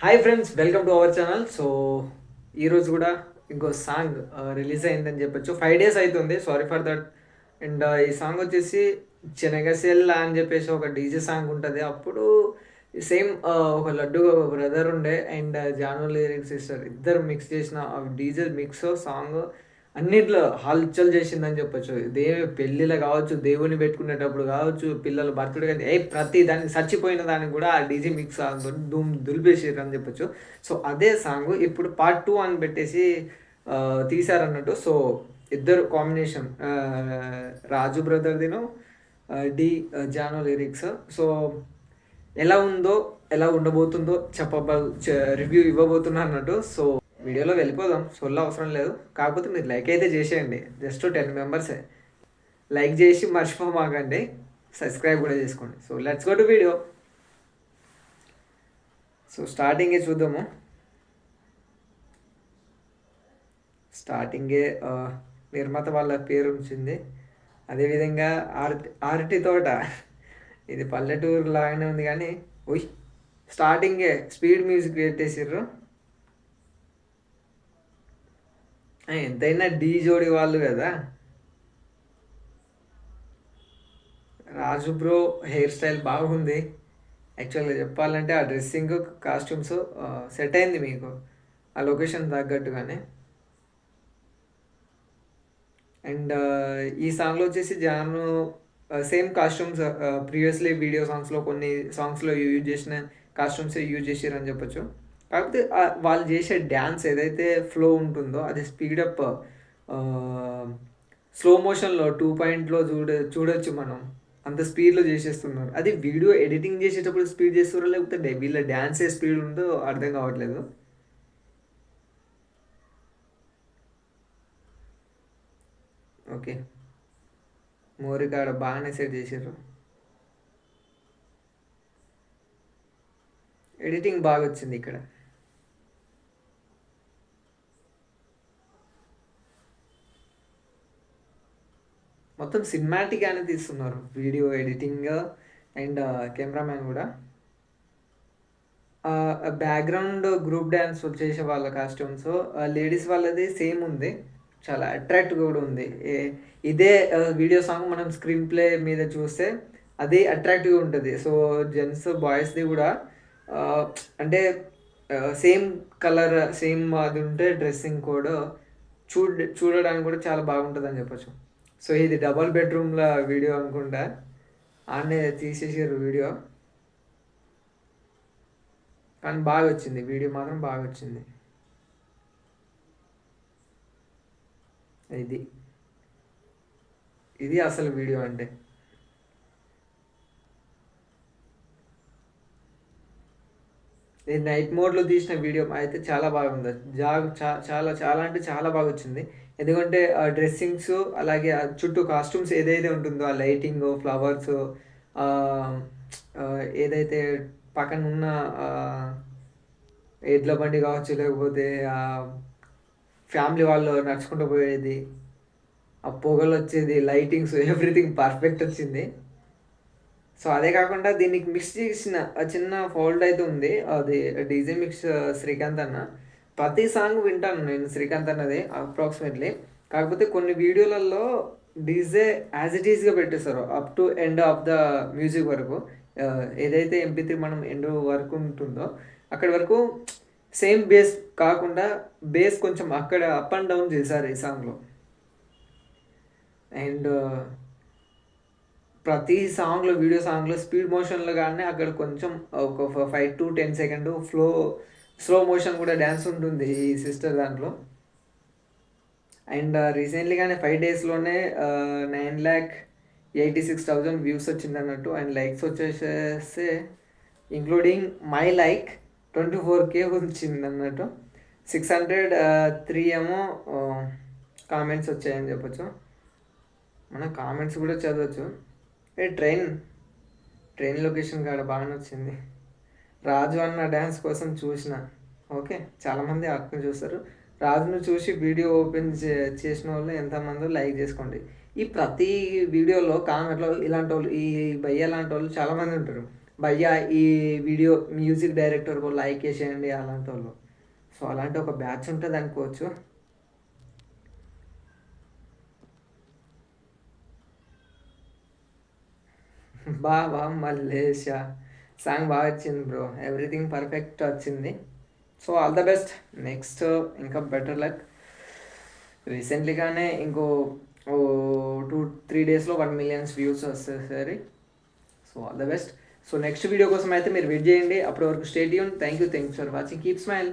Hi friends, welcome to our channel. So ఈరోజు కూడా ఇంకో సాంగ్ రిలీజ్ అయిందని చెప్పొచ్చు. 5 days అవుతుంది, సారీ ఫర్ దట్. అండ్ ఈ సాంగ్ వచ్చేసి చెనగసెల్ల అని చెప్పేసి ఒక డీజే సాంగ్ ఉంటుంది. అప్పుడు సేమ్ ఒక లడ్డు ఒక బ్రదర్ ఉండే అండ్ జాను లిరిక్స్ సిస్టర్ ఇద్దరు మిక్స్ చేసిన డీజే మిక్స్ సాంగ్ అన్నిట్లో హల్చల్ చేసిందని చెప్పొచ్చు. పెళ్ళిలో కావచ్చు, దేవుని పెట్టుకునేటప్పుడు కావచ్చు, పిల్లల బర్త్డే కానీ ప్రతి దానికి చచ్చిపోయిన దానికి కూడా ఆ డీజే మిక్స్ సాంగ్తో దులిపేసారు అని చెప్పొచ్చు. సో అదే సాంగ్ ఇప్పుడు పార్ట్ 2 అని పెట్టేసి తీశారన్నట్టు. సో ఇద్దరు కాంబినేషన్, రాజు బ్రదర్దిను జానో లిరిక్స్. సో ఎలా ఉందో ఎలా ఉండబోతుందో రివ్యూ ఇవ్వబోతున్నా అన్నట్టు. సో వీడియోలో వెళ్ళిపోదాం, సొల్లు అవసరం లేదు. కాకపోతే మీరు లైక్ అయితే చేసేయండి, జస్ట్ 10 మెంబర్సే. లైక్ చేసి మర్చిపోమాకండి, సబ్స్క్రైబ్ కూడా చేసుకోండి. So let's go to video. So స్టార్టింగే చూద్దాము. స్టార్టింగే నిర్మాత వాళ్ళ పేరు ఉంచింది. అదేవిధంగా ఆర్టి తోట, ఇది పల్లెటూరు లాగానే ఉంది కానీ ఉయ్ స్టార్టింగే స్పీడ్ మ్యూజిక్ పెట్టేసిర్రు. ఎంతైనా డీ జోడి వాళ్ళు కదా. రాజు బ్రో హెయిర్ స్టైల్ బాగుంది. యాక్చువల్గా చెప్పాలంటే ఆ డ్రెస్సింగ్ కాస్ట్యూమ్స్ సెట్ అయింది మీకు ఆ లొకేషన్ తగ్గట్టుగానే. అండ్ ఈ సాంగ్లో వచ్చేసి Jaanu same costumes previously video సాంగ్స్లో కొన్ని సాంగ్స్లో యూజ్ చేసిన కాస్ట్యూమ్స్ యూజ్ చేసారని చెప్పొచ్చు. కాకపోతే వాళ్ళు చేసే డ్యాన్స్ ఏదైతే ఫ్లో ఉంటుందో అది స్పీడప్ స్లో మోషన్లో 2.0 చూడొచ్చు మనం. అంత స్పీడ్లో చేసేస్తున్నారు. అది వీడియో ఎడిటింగ్ చేసేటప్పుడు స్పీడ్ చేస్తున్నారో లేకపోతే వీళ్ళ డ్యాన్సే స్పీడ్ ఉందో అర్థం కావట్లేదు. ఓకే, మోరికాడ బాగానే సెట్ చేసారు. ఎడిటింగ్ బాగా వచ్చింది ఇక్కడ. మొత్తం సినిమాటిక్ అని తీస్తున్నారు వీడియో ఎడిటింగ్ అండ్ కెమెరామ్యాన్ కూడా. బ్యాక్గ్రౌండ్ గ్రూప్ డ్యాన్స్ చేసే వాళ్ళ కాస్ట్యూమ్స్ లేడీస్ వాళ్ళది సేమ్ ఉంది, చాలా అట్రాక్టివ్ కూడా ఉంది. ఇదే వీడియో సాంగ్ మనం స్క్రీన్ ప్లే మీద చూస్తే అది అట్రాక్టివ్గా ఉంటుంది. సో జెంట్స్ బాయ్స్ది కూడా అంటే సేమ్ కలర్ సేమ్ అది ఉంటే డ్రెస్సింగ్ కోడ్ చూడడానికి కూడా చాలా బాగుంటుంది అని చెప్పొచ్చు. సో ఇది డబల్ బెడ్రూమ్ల వీడియో అనుకుంటా, ఆడనే తీసేసారు వీడియో. కానీ బాగా వచ్చింది, వీడియో మాత్రం బాగా వచ్చింది. ఇది ఇది అసలు వీడియో అంటే. ఇది నైట్ మోడ్లో తీసిన వీడియో అయితే చాలా బాగుంది. చాలా చాలా అంటే చాలా బాగా వచ్చింది. ఎందుకంటే ఆ డ్రెస్సింగ్స్ అలాగే ఆ చుట్టూ కాస్ట్యూమ్స్ ఏదైతే ఉంటుందో ఆ లైటింగ్ ఫ్లవర్స్ ఏదైతే పక్కన ఉన్న ఎడ్ల బండి కావచ్చు, లేకపోతే ఫ్యామిలీ వాళ్ళు నడుచుకుంటూ పోయేది, ఆ పొగలు వచ్చేది, లైటింగ్స్ ఎవ్రీథింగ్ పర్ఫెక్ట్ వచ్చింది. సో అదే కాకుండా దీనికి మిక్స్ చేసిన చిన్న ఫాల్ట్ అయితే ఉంది, అది డీజే మిక్స్ శ్రీకాంత్ అన్న. ప్రతి సాంగ్ వింటాను నేను శ్రీకాంత్ అన్నది అప్రాక్సిమేట్లీ. కాకపోతే కొన్ని వీడియోలలో డీజే యాజ్ ఇట్ ఈస్గా పెట్టేస్తారు up to end of the music వరకు. ఏదైతే MP3 మనం ఎండ్ వరకు ఉంటుందో అక్కడి వరకు సేమ్ బేస్ కాకుండా బేస్ కొంచెం అక్కడ అప్ అండ్ డౌన్ చేశారు ఈ సాంగ్లో. అండ్ ప్రతి సాంగ్లో వీడియో సాంగ్లో స్పీడ్ మోషన్లో కానీ అక్కడ కొంచెం ఒక 5 to 10 సెకండ్ స్లో మోషన్ కూడా డ్యాన్స్ ఉంటుంది ఈ సిస్టర్ దాంట్లో. అండ్ రీసెంట్లీ కానీ 5 daysలోనే 9,86,000 వ్యూస్ వచ్చింది అన్నట్టు. అండ్ లైక్స్ వచ్చేసేసి ఇంక్లూడింగ్ మై లైక్ 24K వచ్చింది అన్నట్టు. 603 ఏమో కామెంట్స్ వచ్చాయని చెప్పొచ్చు. మన కామెంట్స్ కూడా చదవచ్చు. ట్రైన్ లొకేషన్ కాడ బాగానే వచ్చింది. రాజు అన్న డ్యాన్స్ కోసం చూసిన. ఓకే, చాలామంది అక్కడ చూస్తారు. రాజును చూసి వీడియో ఓపెన్ చేసిన వాళ్ళు ఎంతమంది లైక్ చేసుకోండి. ఈ ప్రతి వీడియోలో కామెంట్లో ఇలాంటి వాళ్ళు, ఈ భయ్య లాంటి వాళ్ళు చాలామంది ఉంటారు. భయ్యా ఈ వీడియో మ్యూజిక్ డైరెక్టర్కు లైక్ చేసేయండి అలాంటి వాళ్ళు. సో అలాంటి ఒక బ్యాచ్ ఉంటుంది అనుకోవచ్చు. బా మల్లేష సాంగ్ బాగా వచ్చింది బ్రో, ఎవ్రీథింగ్ పర్ఫెక్ట్ వచ్చింది. So all the best, next ఇంకా బెటర్ లక్. రీసెంట్లీగానే ఇంకో 2-3 డేస్లో 1 million వ్యూస్ వస్తుంది సరే. So all the best. So next video కోసం అయితే మీరు వెయిట్ చేయండి. అప్పటి వరకు stay tune. Thank you for watching. Keep smile.